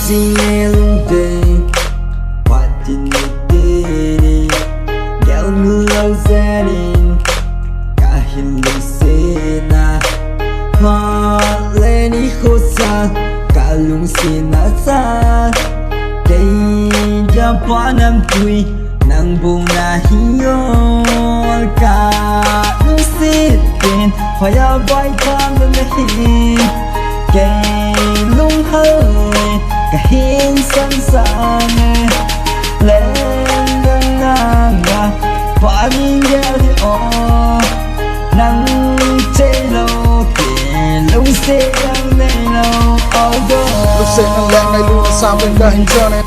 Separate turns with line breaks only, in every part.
xin nghe luôn tình hoa tình đi kéo người lâu gia đình cả hình lì xê na hoa lên đi khô xa cả lung xin na xa đây cho quá năm tuổi nang buông na hiyo cả lung xin tiền hoa ya bay tham lên hình cây lung hơi cả hiên sẵn sàng lên ngang ngang và nhìn ra thì nắng chơi lâu kì lung xe đang lên lâu
lúc xe nang leng ngay luôn sao bên cả hình cho nên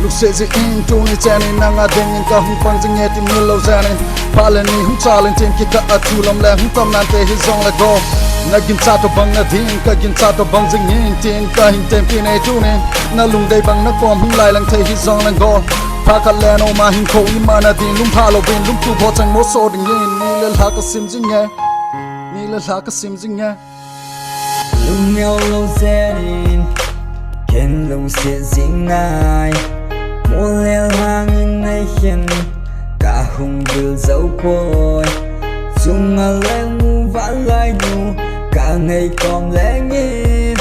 lúc xe gì in tu ni cha nên nang adeng in ka hung pang jing ye tim ni lâu ra nên pa lên ni hung cha lên trên kia ka atu lam la hung tam nan te hi zong la go na gin cha to bang na ding ka gin cha to bang jing in tin ka hin tem pi nei tu nên na lung dei bang na kom hung lai lang te hi zong la go pa ka le no ma hin ko ni ma na din lung pha lo bin lung tu bo chang mo so ding yin ni le la ka sim jing ye ni le la ka sim jing ye
lung nhau lâu gia đình khen lung sẽ dính ai mua leo hàng in này khen cả hùng đưa dấu côi dùng mà lên mu vãn lại nu cả ngày còn lẽ nghe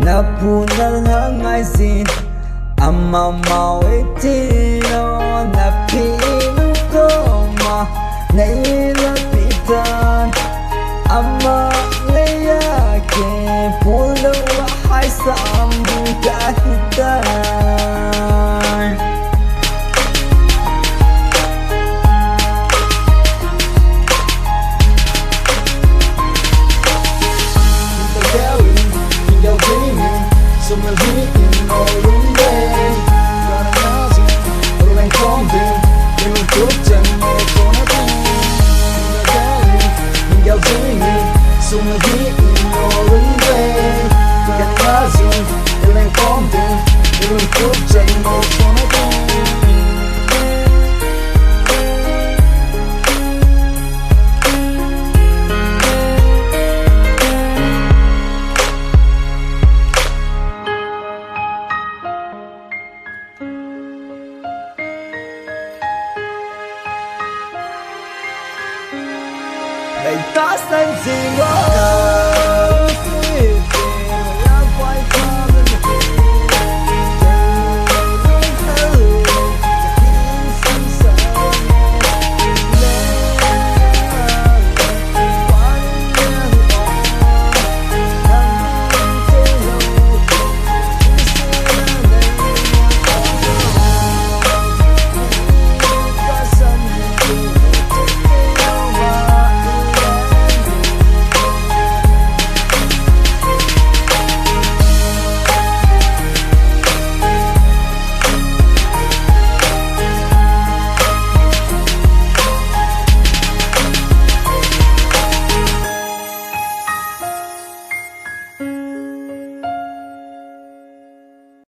na pu na hang ai xin amma mau etino na pinu koma nei la pitan amma leya ke pulo hai sam bu ka hitan so me in no room day gonna come down you could tell me gonna be Miguel Jimmy so me in no room day gonna come down you could tell me gonna be đầy tá xanh gì ngó